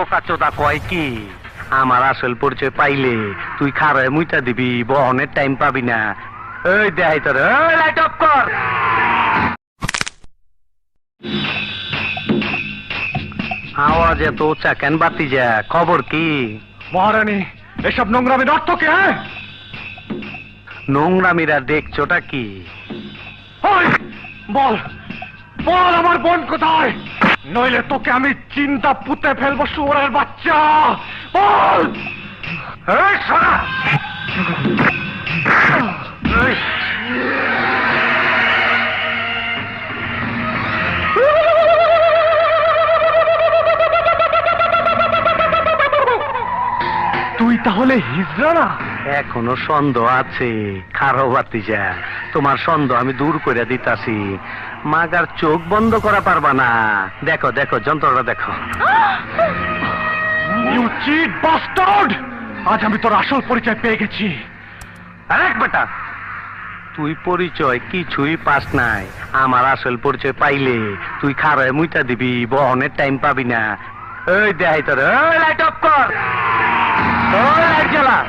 বোকা চোদা কয় কি আমার আসল পরিচয় পাইলে তুই খারায় মুইটা দিবি, বহনের টাইম পাবি না। এই দেখাই তোর, লাইট অফ কর। আওয়াজ এত উঁচা কেন বাতি যা, খবর কি? মহারানী, এসব নোংরামির অর্থ কি? নোংরামিরা দেখছোটা কি? ওই বল বল, আমার বোন কোথায়? নইলে তোকে আমি চিন্তা পুঁতে ফেলবো, শুয়োরের বাচ্চা। বল। এই শালা! এই! তুই তাহলে হিজড়া না? এখনো সন্দেহ আছে? খারো বাতিজা, তোমার সন্দেহ আমি দূর করে দিতাছি। মাগার চোখ বন্ধ করা পারবা না। দেখো দেখো, যন্ত্রটা দেখো। You cheat bastard! আজ আমি তোর আসল পরিচয় পেয়ে গেছি। আরেক বেটা, তুই পরিচয় কিছুই পাস নাই। আমার আসল পরিচয় পাইলে তুই খারায় মুইটা দিবি, বহনের টাইম পাবি না। এই দেখাই তোর, লাইট অফ কর। লাইট জ্বালা।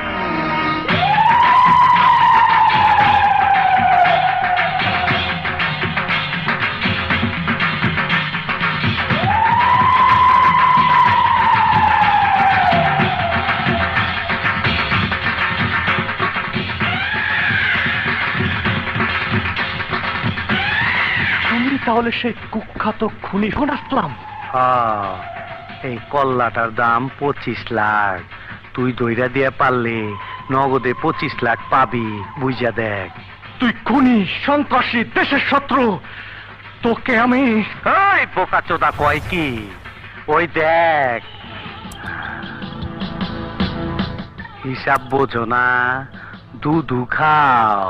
আমি তাহলে সেই কুখ্যাত খুনি ফোন আসলাম। এই কল্লাটার দাম 25 লাখ। তুই দইরা দিয়ে পারলে নগদে 25 লাখ পাবি, বুঝা দেখ। তুই খুনি, সন্ত্রাসী, দেশের শত্রু। তোকে আমি... এই বোকা চোদা কয় কি? ওই দেখ, হিসাব বোঝো না? দুধু খাও।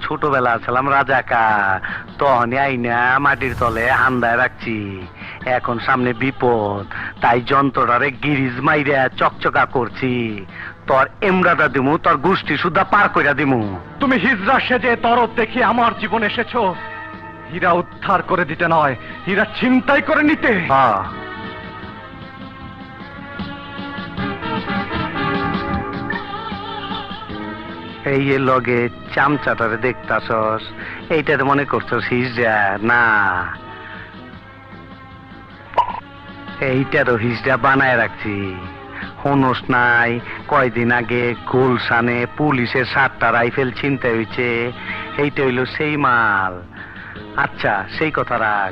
ছোটবেলা ছিলাম রাজাকার, তখনই আইনা মাটির তলে হান্দায় রাখছি। এখন সামনে বিপদ, তাই যন্ত্রটারে গিরিজ মাইরা চকচকা করছি। তোর এমরাদা দিমু, তোর গোষ্ঠী সুদ্ধা পার কইরা দিমু। তুমি হিজড়া সেজে তরফ দেখি আমার জীবন এসেছো, হীরা উদ্ধার করে দিতে নয়, হীরা ছিনতাই করে নিতে। এই লগে চামচাটারে দেখতাছস, এইটারে মনে করছস হিজড়া? না, এইটারও হিজড়া বানায় রাখছি। হনস নাই, কয়দিন আগে গুলশানে পুলিশের 7টা রাইফেল ছিনতাই হয়েছে। এইটা হইল সেই মাল। আচ্ছা, সেই কথা রাখ,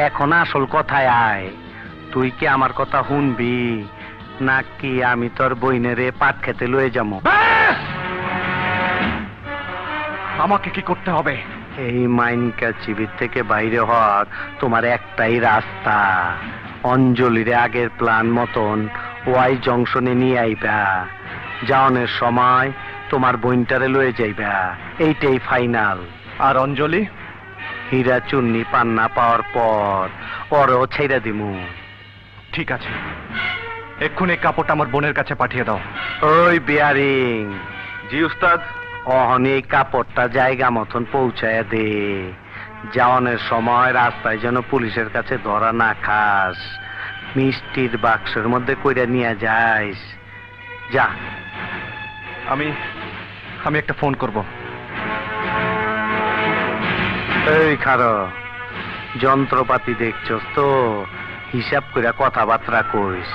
এখন আসল কথায় আয়। তুই কি আমার কথা শুনবি, নাকি আমি তোর বইনেরে পাট খেতে লয়ে যাবো? আমাকে কি করতে হবে? এই মাইনকা চিবির থেকে বাইরে হওয়ার তোমার একটাই রাস্তা। অঞ্জলিরে আগের প্ল্যান মতন ওয়াই জংশনে নিয়ে আইবা। যাওনের সময় তোমার বইনটারে লয়ে যাইবা, এইটাই ফাইনাল। আর অঞ্জলি? হীরা চুন্নি পান্না পাওয়ার পর ওরও ছেড়ে দিমু। ঠিক আছে, এক্ষুনি কাপড়টা আমার বোনের কাছে পাঠিয়ে দাও। ওই বিয়ারিং। জি উস্তাদ। অহনি এই কাপড়টা জায়গা মতন পৌঁছায় দে। যাওয়ানের সময় রাস্তায় যেন পুলিশের কাছে ধরা না খাস। মিষ্টির বাক্সের মধ্যে কইরা নিয়ে যাইস। যা। আমি একটা ফোন করব। এই খারো, যন্ত্রপাতি দেখছস তো? হিসাব কইরা কথাবার্তা কইস।